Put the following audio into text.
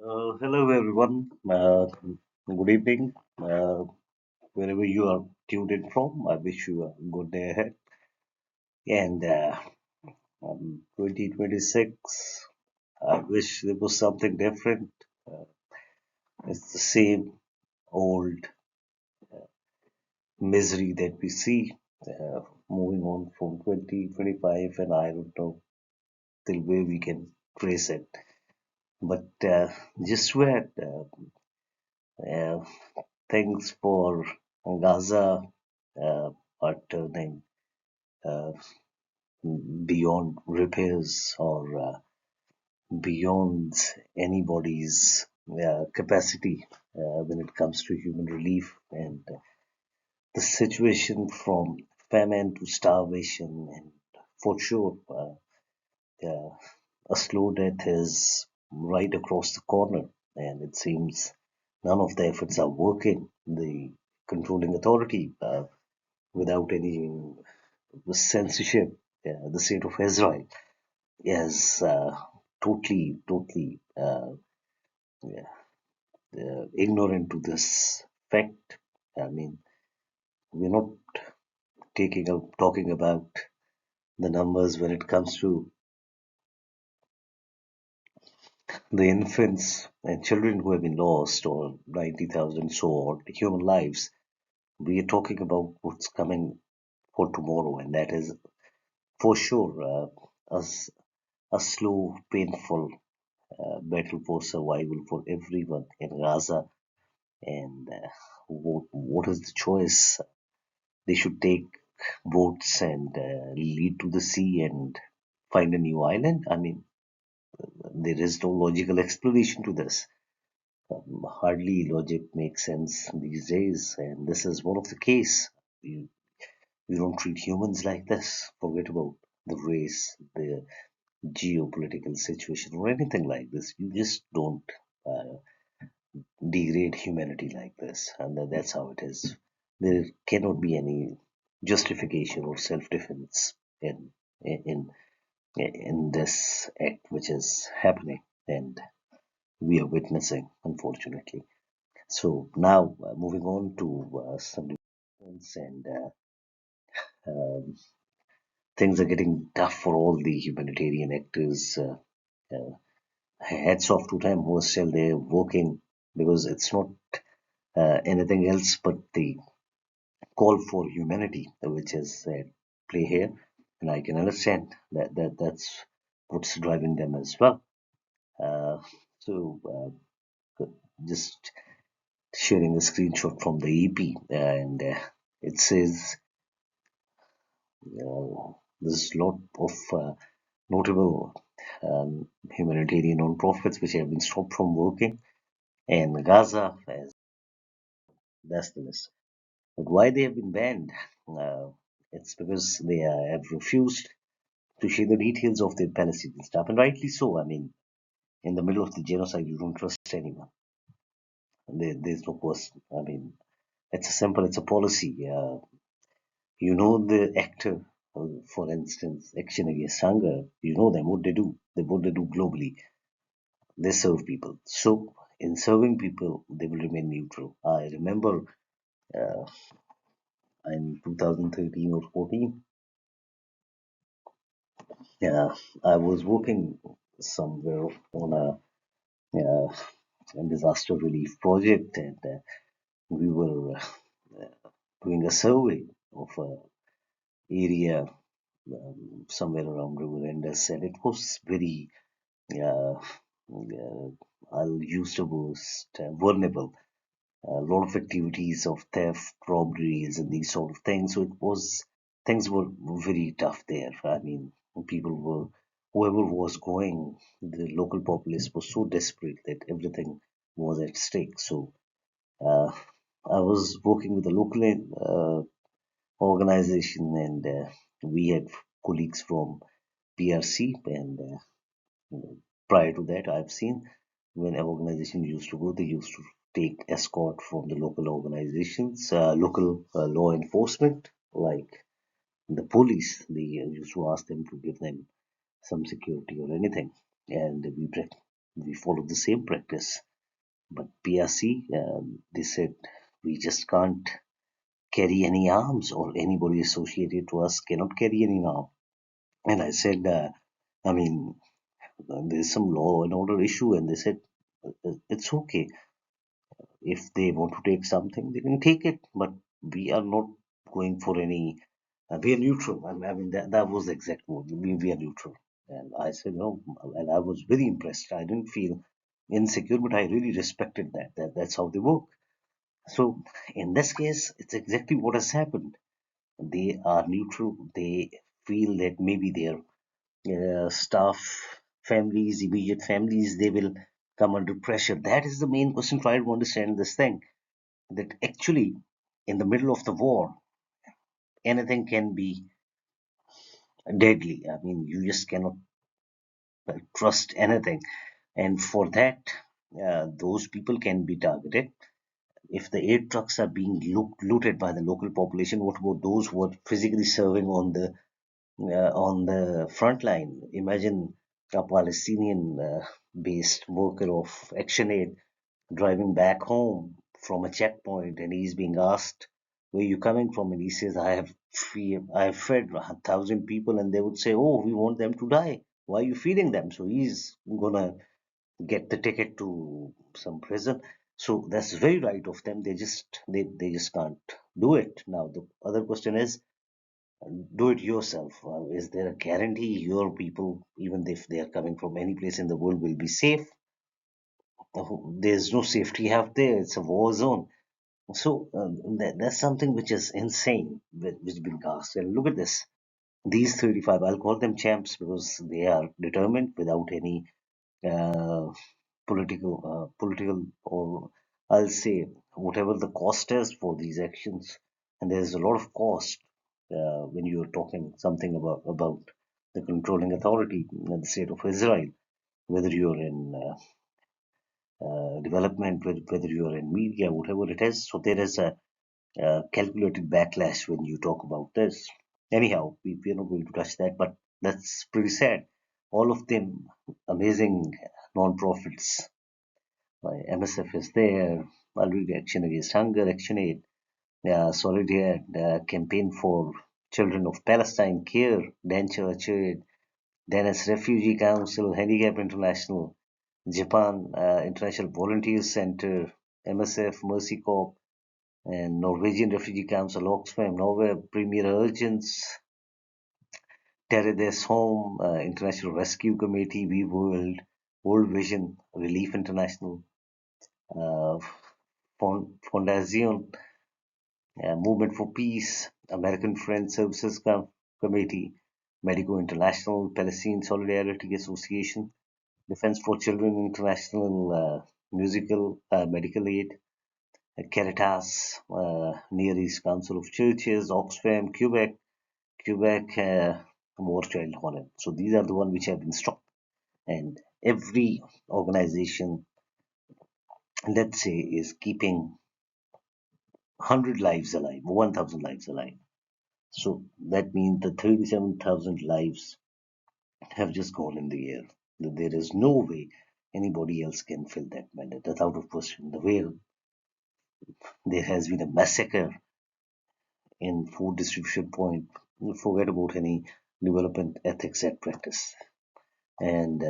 Hello, everyone. Good evening. Wherever you are tuned in from, I wish you a good day ahead. And 2026, I wish there was something different. Uh, it's the same old misery that we see moving on from 2025, and I don't know till where we can trace it. But just where uh, things for Gaza are turning uh, beyond repairs or beyond anybody's capacity when it comes to human relief and the situation from famine to starvation and for sure uh, a slow death is right across the corner and it seems none of the efforts are working. The controlling authority without any censorship, the state of Israel is totally yeah, ignorant to this fact. I mean, we're not talking about the numbers when it comes to the infants and children who have been lost, or 90,000 so human lives. We are talking about what's coming for tomorrow, and that is for sure a slow, painful battle for survival for everyone in Gaza. And what is the choice? They should take boats and lead to the sea and find a new island. I mean, there is no logical explanation to this. Hardly logic makes sense these days, and this is one of the case. You, you don't treat humans like this. Forget about the race, the geopolitical situation, or anything like this. You just don't uh, degrade humanity like this, and that's how it is. There cannot be any justification or self-defense in in this act which is happening, and we are witnessing, unfortunately. So now, moving on to some developments, and um, things are getting tough for all the humanitarian actors. Uh, Hats off to them who are still there working because it's not anything else but the call for humanity, which is at play here, and I can understand that's what's driving them as well. Uh, so just sharing a screenshot from the EP, and it says there's a lot of notable humanitarian non-profits which have been stopped from working, and Gaza as that's the list. But why they have been banned? Uh, it's because they have refused to share the details of their Palestinian stuff, and rightly so. I mean, in the middle of the genocide, you don't trust anyone. There's no person. I mean, it's a simple. It's a policy. You know the actor, for instance, Action Against Hunger. You know them. What they do. What they do globally. They serve people. So in serving people, they will remain neutral. I remember uh, in 2013 or 14, yeah, I was working somewhere on uh, a disaster relief project, and we were doing a survey of a area somewhere around River Indus, and it was very, uh, I'll use the word vulnerable. A lot of activities of theft, robberies, and these sort of things. So it was things were very tough there. I mean, people were whoever was going, the local populace was so desperate that everything was at stake. So uh, I was working with a local organization, and we had colleagues from PRC. And prior to that, I've seen when an organization used to go, they used to take escort from the local organizations, local law enforcement, like the police. They used to ask them to give them some security or anything, and we we followed the same practice. But PRC, they said we just can't carry any arms, or anybody associated to us cannot carry any arm. And I said, I mean, there's some law and order issue, and they said it's okay if they want to take something, they can take it, but we are not going for any. We are neutral. I mean that was the exact word. We are neutral. And I said no, and I was very impressed. I didn't feel insecure, but I really respected that's how they work. So in this case, it's exactly what has happened. They are neutral. They feel that maybe their staff, families, immediate families, they will come under pressure. That is the main question. Try to understand this thing, that actually in the middle of the war, anything can be deadly. I mean, you just cannot trust anything. And for that, those people can be targeted. If the aid trucks are being looted by the local population, what about those who are physically serving on the front line? Imagine a Palestinian based worker of Action Aid driving back home from a checkpoint, and he's being asked, where you coming from? And he says, I have fed 1,000 people. And they would say, oh, we want them to die. Why are you feeding them? So he's gonna get the ticket to some prison. So that's very right of them. They just can't do it. Now the other question is, do it yourself. Is there a guarantee your people, even if they are coming from any place in the world, will be safe? There's no safety out there. It's a war zone. So that's something which is insane, which been cast. And look at this. These 35, I'll call them champs because they are determined without any uh, political, or I'll say whatever the cost is for these actions. And there's a lot of cost when you're talking something about the controlling authority in the state of Israel, whether you're in development, whether you're in media, whatever it is. So there is a calculated backlash when you talk about this. Anyhow, we're not going to touch that, but that's pretty sad. All of them amazing non-profits. MSF is there, Already Action Against Hunger, Action Aid, Solidarity, Campaign for Children of Palestine, CARE, Dan Church Aid, Dennis Refugee Council, Handicap International, Japan International Volunteer Center, MSF, Mercy Corps, and Norwegian Refugee Council, Oxfam, Norway Premier Urgence, Terre des Home, International Rescue Committee, We World, World Vision, Relief International, uh, Fondation, Movement for Peace, American Friends Services Committee, Medico International, Palestine Solidarity Association, Defense for Children International, Medical Aid, Caritas, Near East Council of Churches, Oxfam, Quebec, War Child Holland. So these are the ones which have been stopped. And every organization, let's say, is keeping 100 lives alive, 1,000 lives alive. So that means the 37,000 lives have just gone in the air. There is no way anybody else can fill that mandate. That's out of question. The way there has been a massacre in food distribution point, forget about any development ethics at practice. And